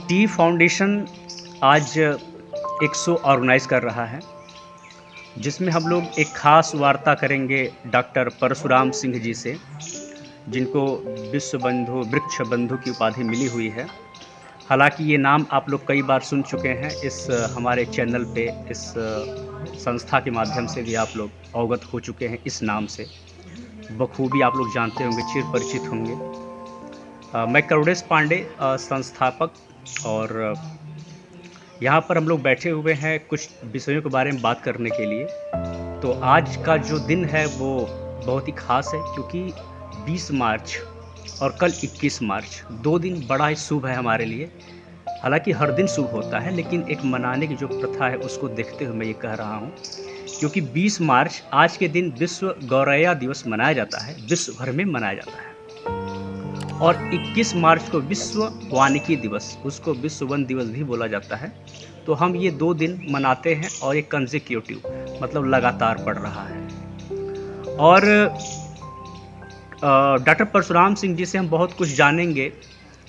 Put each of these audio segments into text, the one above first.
T foundation आज एक show organise कर रहा है जिसमें हम लोग एक खास वार्ता करेंगे डॉक्टर परशुराम सिंह जी से, जिनको विश्व बंधु वृक्ष बंधु की उपाधि मिली हुई है। हालांकि ये नाम आप लोग कई बार सुन चुके हैं इस हमारे चैनल पे, इस संस्था के माध्यम से भी आप लोग अवगत हो चुके हैं। इस नाम से बखूबी आप लोग जानते होंगे, चिर परिचित होंगे। मैं करुणेश पांडे, संस्थापक, और यहाँ पर हम लोग बैठे हुए हैं कुछ विषयों के बारे में बात करने के लिए। तो आज का जो दिन है वो बहुत ही ख़ास है, क्योंकि 20 मार्च और कल 21 मार्च, 2 दिन बड़ा ही शुभ है हमारे लिए। हालांकि हर दिन शुभ होता है, लेकिन एक मनाने की जो प्रथा है उसको देखते हुए मैं ये कह रहा हूँ, क्योंकि 20 मार्च आज के दिन विश्व गौरैया दिवस मनाया जाता है, विश्व भर में मनाया जाता है। और 21 मार्च को विश्व वानिकी दिवस, उसको विश्व वन दिवस भी बोला जाता है। तो हम ये 2 दिन मनाते हैं और एक कंसेक्यूटिव मतलब लगातार पड़ रहा है। और डॉक्टर परशुराम सिंह जी से हम बहुत कुछ जानेंगे,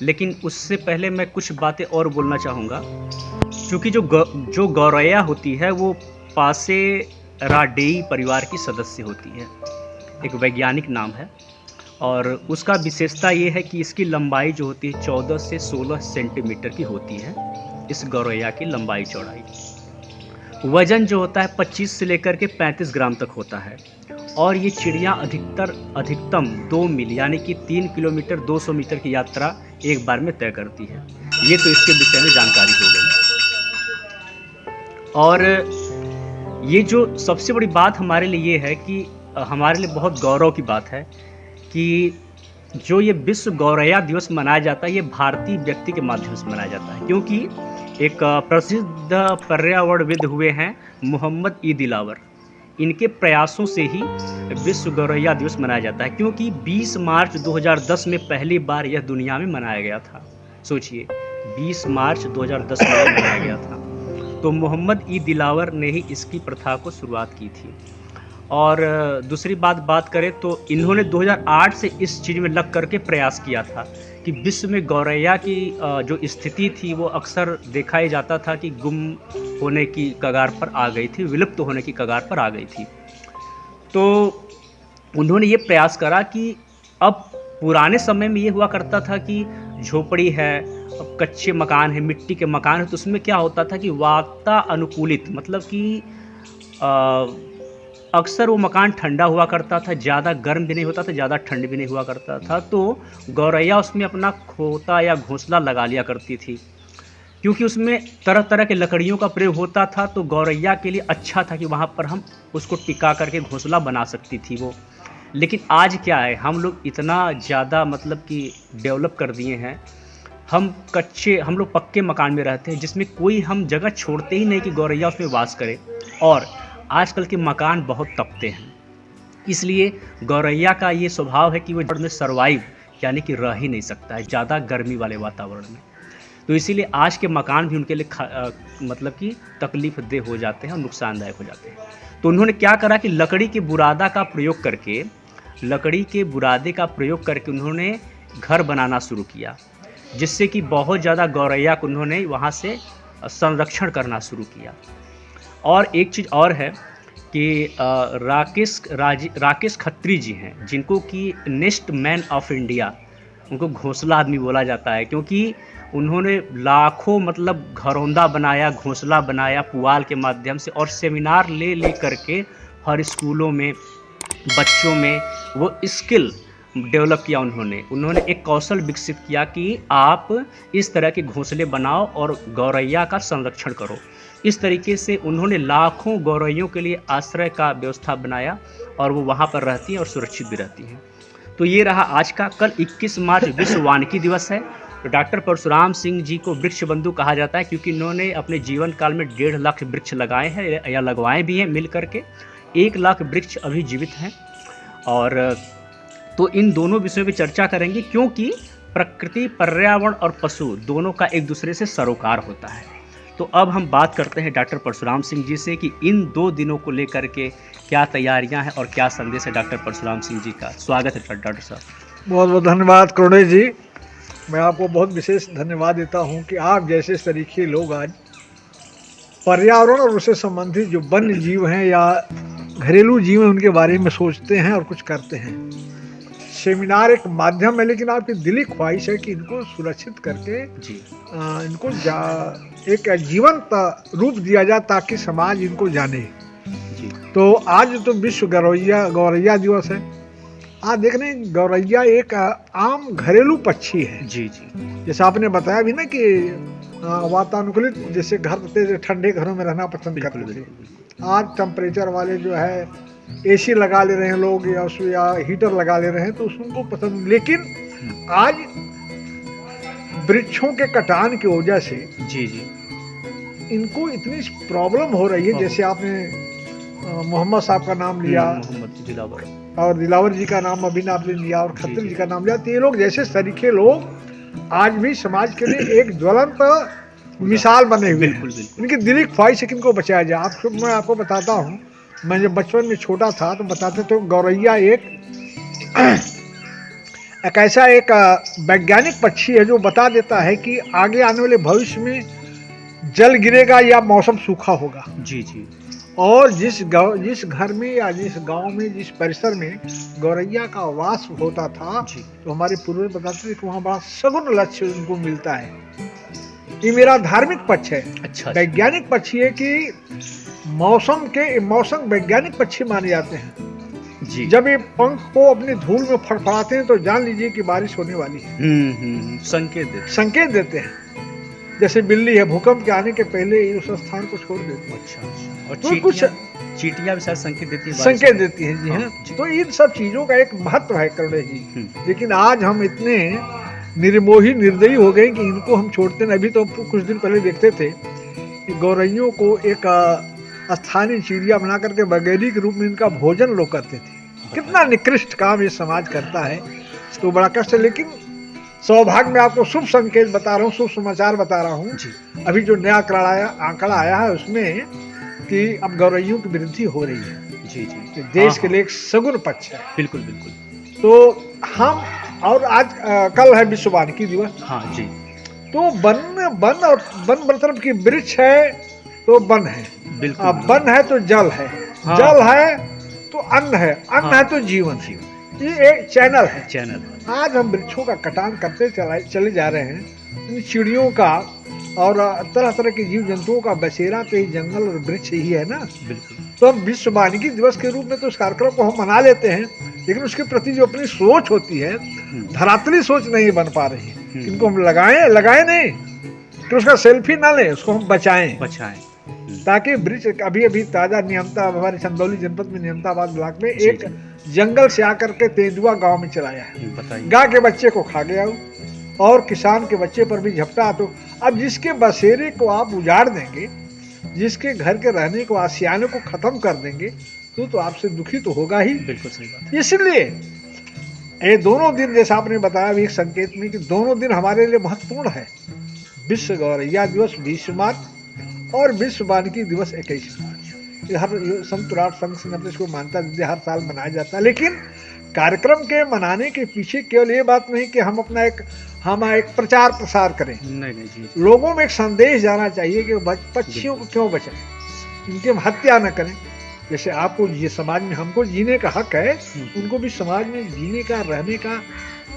लेकिन उससे पहले मैं कुछ बातें और बोलना चाहूँगा। क्योंकि जो गौरैया होती है वो पासेराडेई परिवार की सदस्य होती है, एक वैज्ञानिक नाम है। और उसका विशेषता ये है कि इसकी लंबाई जो होती है 14 से 16 सेंटीमीटर की होती है, इस गौरैया की लंबाई चौड़ाई। वजन जो होता है 25 से लेकर के 35 ग्राम तक होता है। और ये चिड़िया अधिकतम 2 मील यानी कि 3 किलोमीटर 200 मीटर की यात्रा एक बार में तय करती है। ये तो इसके विषय में जानकारी हो गई। और ये जो सबसे बड़ी बात हमारे लिए ये है कि हमारे लिए बहुत गौरव की बात है कि जो ये विश्व गौरैया दिवस मनाया जाता है, ये भारतीय व्यक्ति के माध्यम से मनाया जाता है। क्योंकि एक प्रसिद्ध पर्यावरणविद हुए हैं मोहम्मद ई दिलावर, इनके प्रयासों से ही विश्व गौरैया दिवस मनाया जाता है। क्योंकि 20 मार्च 2010 में पहली बार यह दुनिया में मनाया गया था। सोचिए, 20 मार्च 2010 में मनाया गया था। तो मोहम्मद ई दिलावर ने ही इसकी प्रथा को शुरुआत की थी। और दूसरी बात करें तो इन्होंने 2008 से इस चीज़ में लग करके प्रयास किया था कि विश्व में गौरैया की जो स्थिति थी वो अक्सर देखा ही जाता था कि गुम होने की कगार पर आ गई थी, विलुप्त होने की कगार पर आ गई थी। तो उन्होंने ये प्रयास करा कि अब पुराने समय में ये हुआ करता था कि झोपड़ी है, कच्चे मकान है, मिट्टी के मकान है, तो उसमें क्या होता था कि वातानुकूलित मतलब कि अक्सर वो मकान ठंडा हुआ करता था, ज़्यादा गर्म भी नहीं होता था, ज़्यादा ठंड भी नहीं हुआ करता था। तो गौरैया उसमें अपना खोता या घोंसला लगा लिया करती थी। क्योंकि उसमें तरह तरह के लकड़ियों का प्रयोग होता था, तो गौरैया के लिए अच्छा था कि वहाँ पर हम उसको टिका करके घोंसला बना सकती थी वो। लेकिन आज क्या है, हम लोग इतना ज़्यादा मतलब कि डेवलप कर दिए हैं, हम लोग पक्के मकान में रहते हैं, जिसमें कोई हम जगह छोड़ते ही नहीं कि गौरैया उसमें वास करे। और आजकल के मकान बहुत तपते हैं, इसलिए गौरैया का ये स्वभाव है कि वो जड़ में सर्वाइव यानी कि रह ही नहीं सकता है ज़्यादा गर्मी वाले वातावरण में। तो इसीलिए आज के मकान भी उनके लिए मतलब कि तकलीफ देह हो जाते हैं और नुकसानदायक हो जाते हैं। तो उन्होंने क्या करा कि लकड़ी के बुरादे का प्रयोग करके उन्होंने घर बनाना शुरू किया, जिससे कि बहुत ज़्यादा गौरैया को उन्होंने वहाँ से संरक्षण करना शुरू किया। और एक चीज़ और है कि राकेश खत्री जी हैं, जिनको कि नेस्ट मैन ऑफ इंडिया, उनको घोंसला आदमी बोला जाता है। क्योंकि उन्होंने लाखों मतलब घरौंदा बनाया, घोंसला बनाया पुआल के माध्यम से, और सेमिनार ले करके हर स्कूलों में बच्चों में वो स्किल डेवलप किया। उन्होंने एक कौशल विकसित किया कि आप इस तरह के घोंसले बनाओ और गौरैया का संरक्षण करो। इस तरीके से उन्होंने लाखों गौरैयों के लिए आश्रय का व्यवस्था बनाया, और वो वहाँ पर रहती हैं और सुरक्षित भी रहती हैं। तो ये रहा आज का। कल 21 मार्च विश्व वानिकी दिवस है। तो डॉक्टर परशुराम सिंह जी को वृक्ष बंधु कहा जाता है, क्योंकि इन्होंने अपने जीवन काल में 1.5 लाख वृक्ष लगाए हैं या लगवाए भी हैं मिल करके। 1 लाख वृक्ष अभी जीवित हैं। और तो इन दोनों विषयों पर चर्चा करेंगे, क्योंकि प्रकृति, पर्यावरण और पशु दोनों का एक दूसरे से सरोकार होता है। तो अब हम बात करते हैं डॉक्टर परशुराम सिंह जी से कि इन 2 दिनों को लेकर के क्या तैयारियां हैं और क्या संदेश है डॉक्टर परशुराम सिंह जी का। स्वागत है डॉक्टर साहब। बहुत बहुत धन्यवाद करुणेश जी। मैं आपको बहुत विशेष धन्यवाद देता हूं कि आप जैसे तरीके लोग आज पर्यावरण और उससे संबंधित जो वन्य जीव हैं या घरेलू जीव हैं उनके बारे में सोचते हैं और कुछ करते हैं। सेमिनार एक माध्यम है, लेकिन आपकी दिली ख्वाहिश है कि इनको सुरक्षित करके जी इनको एक जीवंत रूप दिया जाए ताकि समाज इनको जाने। जी तो आज तो विश्व गौरैया दिवस है। आज देख रहे हैं गौरैया एक आम घरेलू पक्षी है। जी जी जैसे आपने बताया भी ना कि वातानुकूलित जैसे घर थे, ठंडे घरों में रहना पसंद बिल्कुल करते थे। बिल्कुल बिल्कुल। आज टेम्परेचर वाले जो है एसी लगा ले रहे हैं लोग या हीटर लगा ले रहे हैं, तो उनको पसंद। लेकिन आज वृक्षों के कटान की वजह से जी जी इनको इतनी प्रॉब्लम हो रही है। जैसे आपने मोहम्मद साहब का नाम लिया मोहम्मद दिलावर और दिलावर जी का नाम अभी आपने लिया और खत्तर जी, जी का नाम लिया। तो ये लोग जैसे सरीखे लोग आज भी समाज के लिए एक ज्वलंत मिसाल बने हुए हैं। बिल्कुल बिल्कुल। इनकी दिली ख्वाहिश है कि इनको बचाया जाए। मैं आपको बताता हूँ, मैं जब बचपन में छोटा था तो बताते थे गौरैया एक ऐसा एक वैज्ञानिक पक्षी है जो बता देता है कि आगे आने वाले भविष्य में जल गिरेगा या मौसम सूखा होगा। जी जी और जिस घर में या जिस गांव में जिस परिसर में गौरैया का वास होता था, जी तो हमारे पूर्वज बताते थे कि वहाँ बड़ा सगुन लक्ष्य उनको मिलता है। ये मेरा धार्मिक पक्ष है। अच्छा वैज्ञानिक पक्ष है कि मौसम वैज्ञानिक पक्षी माने जाते हैं। जी जब ये पंख को अपनी धूल में फड़फड़ाते हैं तो जान लीजिए कि बारिश होने वाली है। संकेत देते हैं। जैसे बिल्ली है, भूकंप के आने के पहले ही उस स्थान को छोड़ देती है। अच्छा। और तो कुछ चींटियां भी शायद संकेत देती है जी। हाँ, तो इन सब चीजों का एक महत्व है करुणे जी। लेकिन आज हम इतने निर्मोही निर्दयी हो गए कि इनको हम छोड़ते नहीं। अभी तो कुछ दिन पहले देखते थे कि गौरैयों को एक स्थानीय चिड़िया बना करके वगैरह के रूप में इनका भोजन लोग करते थे। कितना निकृष्ट काम ये समाज करता है, तो बड़ा कष्ट है। लेकिन सौभाग्य में आपको शुभ संकेत बता रहा हूँ, शुभ समाचार बता रहा हूँ। अभी जो नया आंकड़ा आया है उसमें कि अब गौरैयों की वृद्धि हो रही है। जी जी। देश के लिए एक सगुन पक्ष है। बिल्कुल बिल्कुल। तो हम और आज कल है विश्व वानिकी दिवस। हाँ जी। तो वन मतलब की वृक्ष है तो वन है, वन है तो जल है, जल है तो अन्न है, अन्न है तो जीवन है। ये एक चैनल है। आज हम वृक्षों का कटान करते चले जा रहे हैं। इन चिड़ियों का और तरह तरह के जीव जंतुओं का बसेरा तो ये जंगल और वृक्ष ही है ना। बिल्कुल। तो हम विश्व वानिकी दिवस के रूप में तो इस कार्यक्रम को हम मना लेते हैं, लेकिन उसके प्रति जो अपनी सोच होती है, धरातली सोच नहीं बन पा रही है। इनको हम लगाएं नहीं कि उसका सेल्फी ना लें, उसको हम बचाएं ताकि वृक्ष। अभी ताजा नियमता हमारे चंदौली जनपद में नियमताबाद ब्लॉक में एक जंगल से आकर के तेंदुआ गांव में चलाया है। गाय के बच्चे को खा गया और किसान के बच्चे पर भी झपटा। तो अब जिसके बसेरे को आप उजाड़ देंगे, जिसके घर के रहने को आशियाने को खत्म कर देंगे, तो आपसे दुखी तो होगा ही। बिल्कुल सही बात। इसलिए ये दोनों दिन, जैसा आपने बताया भी एक संकेत में, कि दोनों दिन हमारे लिए महत्वपूर्ण है। विश्व गौरैया दिवस 20 मार्च और विश्व वानिकी दिवस 21 मार्च। हर संत राष्ट्र संघ इसको मानता है, हर साल मनाया जाता है। लेकिन कार्यक्रम के मनाने के पीछे केवल ये बात नहीं कि हम एक प्रचार प्रसार करें। नहीं जी। लोगों में एक संदेश जाना चाहिए कि पक्षियों को क्यों बचाएं, इनकी हत्या न करें। जैसे आपको ये समाज में हमको जीने का हक है, उनको भी समाज में जीने का, रहने का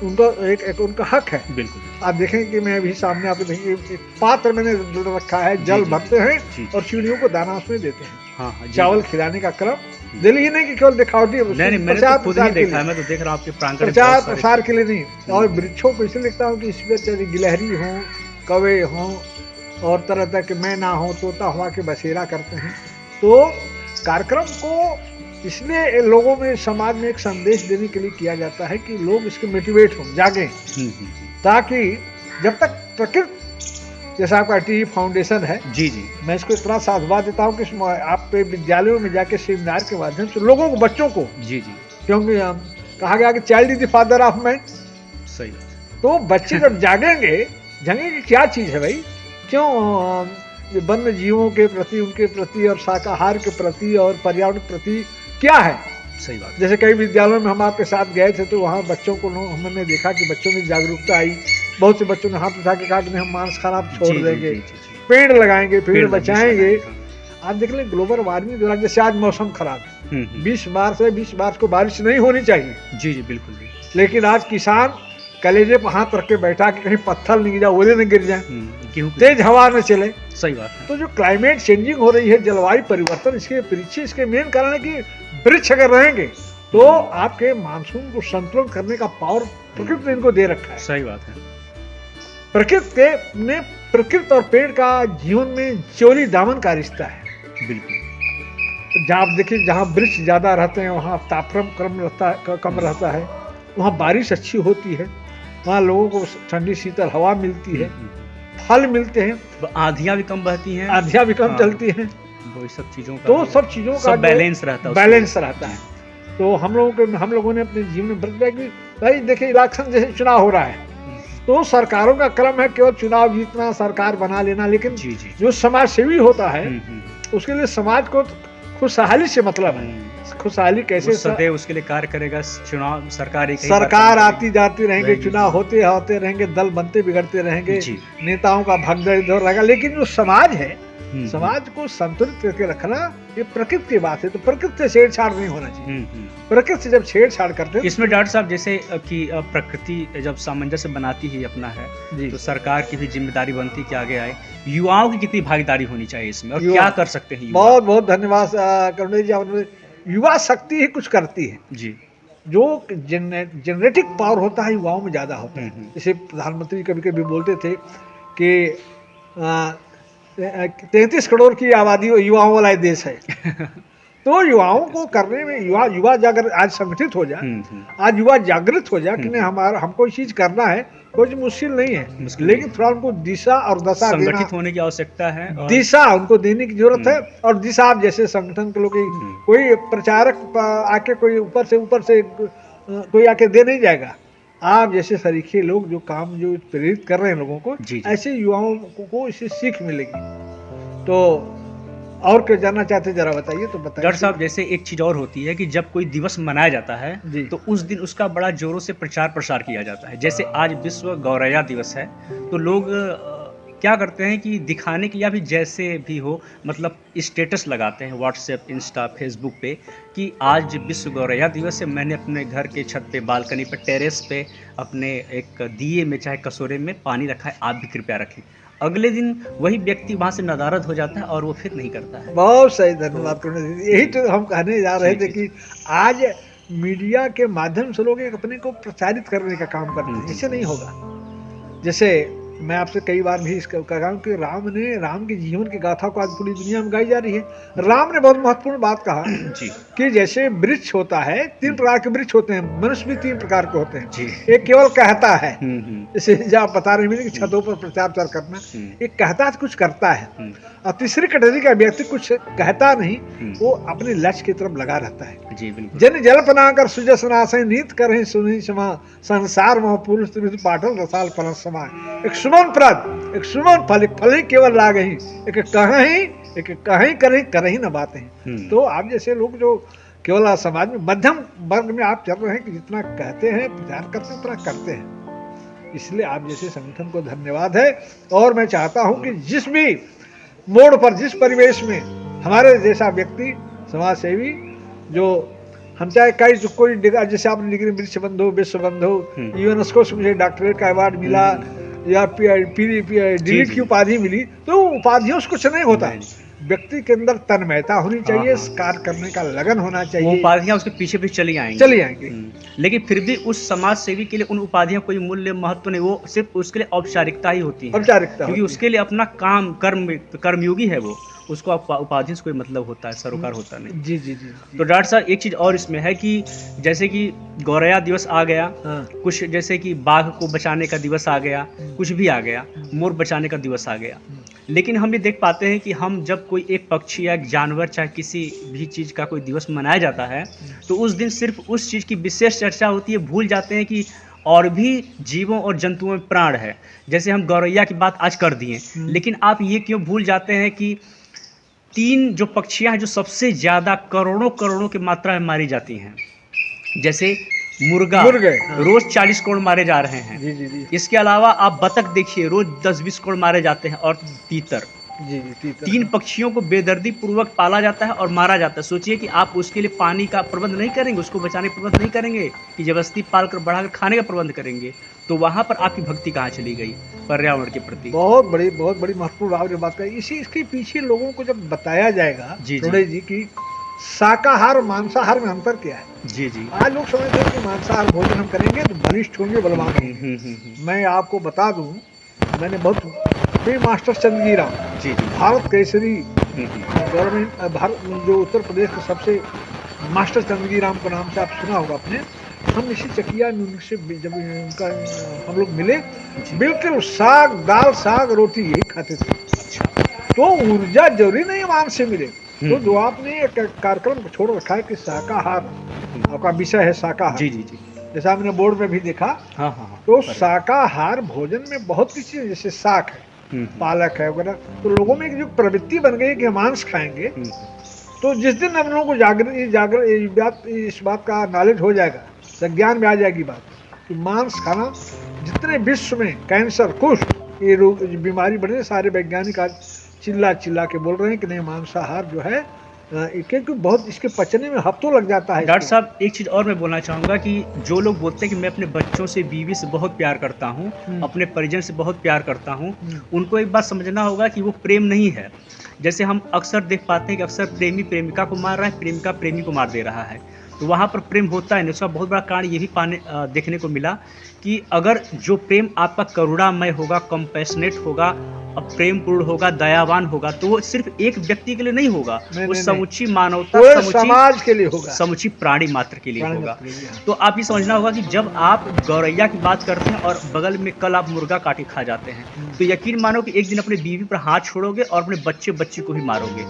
उनका एक उनका हक है। बिल्कुल। आप देखें कि मैं अभी सामने आपको देखेंगे एक पात्र मैंने रखा है, जल भरते हैं और चिड़ियों को दाना उसमें देते हैं। हाँ, चावल खिलाने का क्रम दिल ही नहीं कि केवल दिखावटी। मैंने तो खुद ही देखा है, मैं तो देख रहा हूँ आपके प्रांगण में प्रचार प्रसार के लिए नहीं। और वृक्षों को इसलिए लिखता हूँ कि इसमें चाहे गिलहरी हो, कौवे हो और तरह तरह के मैना हो, तोता हुआ के बसेरा करते हैं। तो कार्यक्रम को इसलिए लोगों में, समाज में एक संदेश देने के लिए किया जाता है कि लोग इसके मोटिवेट हों, जागें, ताकि जब तक प्रकृति, जैसा आपका टी फाउंडेशन है जी, मैं इसको इतना साधुवाद देता हूँ कि आप विद्यालयों में जाके सेमिनार के माध्यम से लोगों को, बच्चों को क्योंकि कहा गया कि child is the father of man. सही। तो बच्चे जब जागेंगे क्या चीज है भाई, क्यों वन्य जीवों के प्रति, उनके प्रति और शाकाहार के प्रति और पर्यावरण के प्रति क्या है। सही बात। जैसे कई विद्यालयों में हम आपके साथ गए थे तो वहाँ बच्चों को हमने देखा कि बच्चों में जागरूकता आई, बहुत से बच्चों ने हाथ उठा के कहा कि नहीं हम मांस खाना आप छोड़ जी, जी, देंगे, जी, जी, जी। पेड़ लगाएंगे, पेड़ पेड़ बचाएंगे। हाँ। आप देख लें ग्लोबल वार्मिंग दौरान जैसे आज मौसम खराब है, 20 मार्च है, 20 मार्च को बारिश नहीं होनी चाहिए, जी जी बिल्कुल जी। लेकिन आज किसान कलेजे पर हाथ रख के बैठा कि कहीं पत्थर नहीं गिर जाए, ओले न गिर जाए, गेहूं तेज हवा न चले। सही बात है। तो जो क्लाइमेट चेंजिंग हो रही है, जलवायु परिवर्तन, इसके पीछे इसके मेन कारण है कि वृक्ष अगर रहेंगे तो आपके मानसून को संतुलन करने का पावर प्रकृति ने इनको दे रखा है। सही बात है। प्रकृति और पेड़ का जीवन में चोली दामन का रिश्ता है। बिल्कुल। जहाँ आप देखिए, जहाँ वृक्ष ज्यादा रहते हैं वहाँ तापक्रम कम रहता है, वहाँ बारिश अच्छी होती है, वहाँ लोगों को ठंडी शीतल हवा मिलती है, फल मिलते हैं, आंधियां भी कम बहती हैं, आंधियां भी कम चलती हैं, वो सब चीजों का तो सब चीजों का बैलेंस रहता है। तो हम लोगों ने अपने जीवन में बरत कि भाई देखिए इलेक्शन जैसे चुनाव हो रहा है तो सरकारों का क्रम है केवल चुनाव जीतना, सरकार बना लेना, लेकिन जी जी जो समाज सेवी होता है उसके लिए समाज को खुशहाली से मतलब है। खुशहाली कैसे सदैव उसके लिए कार्य करेगा। चुनाव सरकार आती जाती रहेंगे, चुनाव होते होते रहेंगे, दल बनते बिगड़ते रहेंगे, नेताओं का भगदड़ इधर रहेगा, लेकिन जो समाज है, समाज को संतुलित करके रखना ये प्रकृति की बात है। तो प्रकृति से छेड़छाड़ नहीं होना चाहिए। प्रकृति से जब छेड़छाड़ करते हैं इसमें डॉक्टर साहब जैसे कि प्रकृति जब सामंजस्य बनाती है अपना है तो सरकार की भी जिम्मेदारी बनती है कि आगे आए। युवाओं की कितनी भागीदारी होनी चाहिए इसमें और क्या कर सकते हैं? बहुत बहुत धन्यवाद करुणेश जी, आपने युवा शक्ति ही कुछ करती है जी। जो जेनेटिक पावर होता है युवाओं में ज्यादा होता है। जैसे प्रधानमंत्री कभी कभी बोलते थे कि 33 करोड़ की आबादी युवाओं वाला देश है। तो युवाओं को करने में युवा अगर आज संगठित हो जाए, आज युवा जागृत हो जाए कि नहीं हमको ये चीज करना है, कुछ मुश्किल नहीं है, लेकिन थोड़ा उनको दिशा और दशा संगठित होने की आवश्यकता है और दिशा उनको देने की जरूरत है। और दिशा आप जैसे संगठन के लोग, कोई प्रचारक आके कोई ऊपर से कोई आके दे नहीं जाएगा। आप जैसे सरीखे लोग जो काम जो प्रेरित कर रहे हैं लोगों को, ऐसे युवाओं को इससे सीख मिलेगी। तो और क्या जानना चाहते हैं जरा बताइए। तो बताइए डॉक्टर साहब, जैसे एक चीज और होती है कि जब कोई दिवस मनाया जाता है तो उस दिन उसका बड़ा जोरों से प्रचार प्रसार किया जाता है। जैसे आज विश्व गौरैया दिवस है तो लोग क्या करते हैं कि दिखाने के लिए भी जैसे भी हो मतलब स्टेटस लगाते हैं व्हाट्सएप, इंस्टा, फेसबुक पे कि आज विश्व गौरैया दिवस है, मैंने अपने घर के छत पे, बालकनी पे, टेरेस पे अपने एक दिए में चाहे कटोरे में पानी रखा है, आप भी कृपया रखें। अगले दिन वही व्यक्ति वहाँ से नदारद हो जाता है और वो फिर नहीं करता है। बहुत सही, धन्यवाद। यही तो हम कहने जा रहे थे कि आज मीडिया के माध्यम से लोग अपने को प्रचारित करने का काम करते हैं। इससे नहीं होगा। जैसे मैं आपसे कई बार भी इसका कहा हूं कि राम के जीवन की गाथा को आज पूरी दुनिया में गाई जा रही है। राम ने बहुत महत्वपूर्ण बात कहा जी कि जैसे वृक्ष होता है, 3 प्रकार के वृक्ष होते हैं, मनुष्य भी 3 प्रकार के होते हैं जी। एक केवल कहता है, जैसे जब बता रहे हैं कि छतों पर प्रचार करना, एक कहता है कुछ करता है, और तीसरी कैटेगरी का व्यक्ति कुछ कहता नहीं, वो अपने लक्ष्य की तरफ लगा रहता है जी। बिल्कुल। जन जल्पना कर सुजसनासै नीत करें सुनी समा संसार मोह पुरुष पाठल रसाल फल समा। एक सुमन प्रद, एक सुमन फल, फल ही केवल लाग ही, एक कहीं करही न बातें। तो आप जैसे लोग जो केवल समाज में मध्यम वर्ग में आप चल रहे हैं कि जितना कहते हैं प्रचार करते हैं उतना करते हैं, इसलिए आप जैसे संगठन को धन्यवाद है। और मैं चाहता हूं कि जिस भी मोड़ पर, जिस परिवेश में हमारे जैसा व्यक्ति, समाज सेवी, जो हम चाहे कोई जैसे आपने डिग्री वृक्ष बंधु, विश्व बंधु, यूनेस्को से मुझे डॉक्टरेट का अवार्ड मिला या डीलिट की उपाधि मिली, तो उपाधियों से कुछ नहीं होता है। व्यक्ति के अंदर तन्मयता होनी चाहिए, कार्य करने का लगन होना चाहिए। वो उपाधियां उसके पीछे भी चली आएंगी। लेकिन फिर भी उस समाज सेवी के लिए उन उपाधियों कोई मूल्य महत्व नहीं, वो सिर्फ उसके लिए औपचारिकता ही होती है, क्योंकि उसके लिए अपना काम कर्मयोगी है वो, उसको उपाधि से कोई मतलब होता है, सरोकार होता नहीं। जी जी जी। तो डॉक्टर साहब एक चीज और इसमें है कि जैसे कि गौरैया दिवस आ गया, कुछ जैसे कि बाघ को बचाने का दिवस आ गया, कुछ भी आ गया, मोर बचाने का दिवस आ गया, लेकिन हम ये देख पाते हैं कि हम जब कोई एक पक्षी या एक जानवर चाहे किसी भी चीज़ का कोई दिवस मनाया जाता है तो उस दिन सिर्फ उस चीज़ की विशेष चर्चा होती है, भूल जाते हैं कि और भी जीवों और जंतुओं में प्राण है। जैसे हम गौरैया की बात आज कर दिए, लेकिन आप ये क्यों भूल जाते हैं कि 3 जो पक्षियां हैं जो सबसे ज़्यादा करोड़ों की मात्रा में मारी जाती हैं, जैसे मुर्गे रोज 40 करोड़ मारे जा रहे हैं। जी जी जी इसके अलावा आप बतख देखिए, रोज 10-20 करोड़ मारे जाते हैं, और तीतर। जी जी तीतर। 3 पक्षियों को बेदर्दी पूर्वक पाला जाता है और मारा जाता है। सोचिए कि आप उसके लिए पानी का प्रबंध नहीं करेंगे, उसको बचाने का प्रबंध नहीं करेंगे, कि जबरदस्ती पाल कर बढ़ाकर खाने का प्रबंध करेंगे, तो वहाँ पर आपकी भक्ति कहाँ चली गई पर्यावरण के प्रति? बहुत बड़ी महत्वपूर्ण आपने बात कही। इसके पीछे लोगों को जब बताया जाएगा थोड़े जी कि शाकाहार और मांसाहार में अंतर क्या है। जी जी। आज लोग समझते हैं कि मांसाहार भोजन हम करेंगे तो बलिष्ठ होंगे, बलवान होंगे। मैं आपको बता दूं, मैंने बहुत मास्टर चंद्रजी राम जी भारत केसरी गवर्नमेंट, भारत जो उत्तर प्रदेश के सबसे मास्टर चंद्रजी राम के नाम से आप सुना होगा आपने। हम इसी चकिया में उनसे जब उनका हम लोग मिले, बिल्कुल साग दाल साग रोटी यही खाते थे। तो ऊर्जा जरूरी नहीं मान से मिले। तो जो आपने एक कार्यक्रम छोड़ रखा है कि शाकाहार आपका विषय है, शाकाहार। जी जी जी। जैसा हमने बोर्ड में भी देखा। हाँ। तो शाकाहार भोजन में बहुत सी चीजें, जैसे साग है, पालक है वगैरह, तो लोगों में एक जो प्रवृत्ति बन गई कि मांस खाएंगे। तो जिस दिन हम लोगों को इस बात का नॉलेज हो जाएगा, संज्ञान में आ जाएगी बात कि मांस खाना, जितने विश्व में कैंसर कुष्ठ ये रोग बीमारी बढ़ रही, सारे वैज्ञानिक आज चिल्ला के बोल रहे हैं कि नहीं मांसाहार जो है, क्योंकि बहुत इसके पचने में हफ्तों लग जाता है। डॉक्टर साहब एक चीज़ और मैं बोलना चाहूँगा कि जो लोग बोलते हैं कि मैं अपने बच्चों से, बीवी से बहुत प्यार करता हूँ, अपने परिजन से बहुत प्यार करता हूँ, उनको एक बात समझना होगा कि वो प्रेम नहीं है। जैसे हम अक्सर देख पाते हैं कि अक्सर प्रेमी प्रेमिका को मार रहा है, प्रेमिका प्रेमी को मार दे रहा है, तो वहाँ पर प्रेम होता है नहीं। उसका बहुत बड़ा कारण ये भी देखने को मिला कि अगर जो प्रेम आपका करुणामय होगा, कंपैशनेट होगा, अब प्रेमपूर्ण होगा, दयावान होगा, तो वो सिर्फ एक व्यक्ति के लिए नहीं होगा, वो समूची मानवता, समाज के लिए होगा, समूची प्राणी मात्र के लिए होगा। तो आप ये समझना होगा कि जब आप गौरैया की बात करते हैं और बगल में कल आप मुर्गा काटे खा जाते हैं, तो यकीन मानो कि एक दिन अपने बीवी पर हाथ छोड़ोगे और अपने बच्चे को ही मारोगे।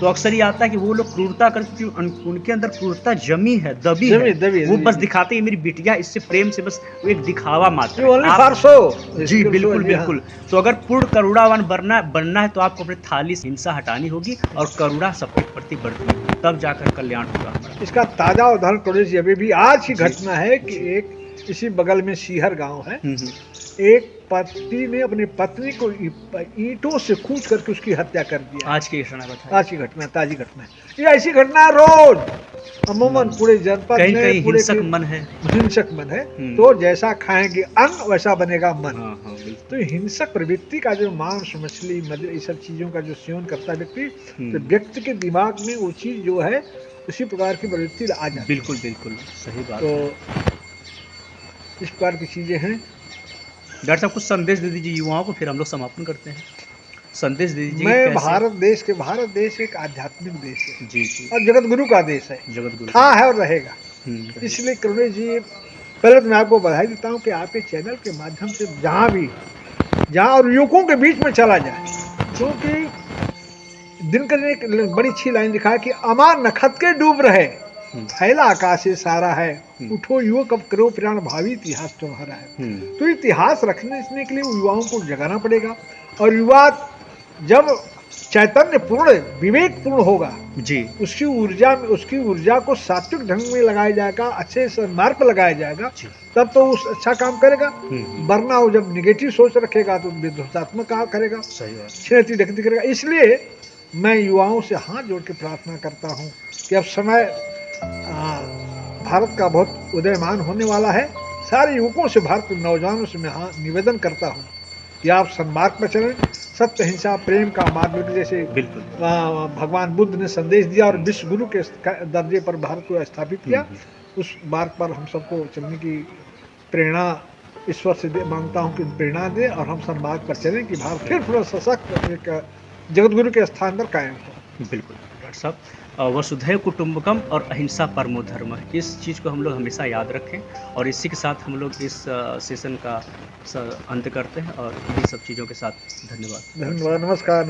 तो अक्सर ये आता है कि वो लोग क्रूरता करते, उनके अंदर क्रूरता जमी है, दबी है, वो बस दिखाते हैं मेरी बिटिया, इससे प्रेम से बस वो एक दिखावा मात्र है। जी बिल्कुल। तो अगर पूर्ण करुणावान बनना है तो आपको अपने थाली से हिंसा हटानी होगी और करुणा सबके प्रति बढ़ती है, तब जाकर कल्याण होगा। इसका ताजा उदाहरण थोड़ी अभी भी आज की घटना है कि एक इसी बगल में सीहर गांव है, एक पति ने अपनी पत्नी को ईंटों से कूच करके उसकी हत्या कर दिया। आज की घटना ताजी घटना है। ये ऐसी घटना है रोज अमूमन पूरे जनपद में, कहीं हिंसक मन है। तो जैसा खाएंगे अन्न वैसा बनेगा मन। तो हिंसक प्रवृत्ति का जो मांस मछली मदिरा ये सब चीजों का जो सेवन करता है व्यक्ति, तो व्यक्ति के दिमाग में वो चीज जो है उसी प्रकार की प्रवृत्ति आ जाती है। बिल्कुल सही बात। तो इस प्रकार की चीजें हैं। डॉक्टर साहब कुछ संदेश दे दीजिए युवाओं को, फिर हम लोग समापन करते हैं। संदेश दे दीजिए। मैं भारत देश एक आध्यात्मिक देश है जी और जगत गुरु का देश है, था है और रहेगा। इसलिए करुणे जी, पहले तो मैं आपको बधाई देता हूँ कि आपके चैनल के माध्यम से जहाँ और युवकों के बीच में चला जाए, क्योंकि दिनकर ने एक बड़ी अच्छी लाइन लिखा है कि अमार नखत के डूब रहे, फैला आकाश से सारा है, उठो युवक अब करो प्राण, भावी इतिहास तुम्हारा है। तो इतिहास रखने के लिए युवाओं को जगाना पड़ेगा, और युवा जब चैतन्य पूर्ण विवेक पूर्ण होगा जी, उसकी ऊर्जा को सात्विक ढंग में लगाया जाएगा, अच्छे से मार्ग पर लगाया जाएगा, तब तो उस अच्छा काम करेगा। वरना वो जब निगेटिव सोच रखेगा तो विध्वंसात्मक काम करेगा, क्षति डकैती करेगा। इसलिए मैं युवाओं से हाथ जोड़ के प्रार्थना करता हूँ कि अब समय भारत का बहुत उदयमान होने वाला है। सारे युवकों से, भारत के नौजवानों से मैं निवेदन करता हूँ कि आप सन्मार्ग पर चलें, सत्य हिंसा प्रेम का मार्ग, जैसे भगवान बुद्ध ने संदेश दिया और विश्व गुरु के दर्जे पर भारत को स्थापित किया, उस मार्ग पर हम सबको चलने की प्रेरणा ईश्वर से मांगता हूँ कि प्रेरणा दे और हम सन्मार्ग पर चलें कि भारत फिर थोड़ा सशक्त एक जगत गुरु के स्थान पर कायम हो। बिल्कुल डॉक्टर साहब, वसुधैव कुटुंबकम और अहिंसा परमो धर्म, इस चीज़ को हम लोग हमेशा याद रखें, और इसी के साथ हम लोग इस सेशन का अंत करते हैं, और इन सब चीज़ों के साथ धन्यवाद। नमस्कार।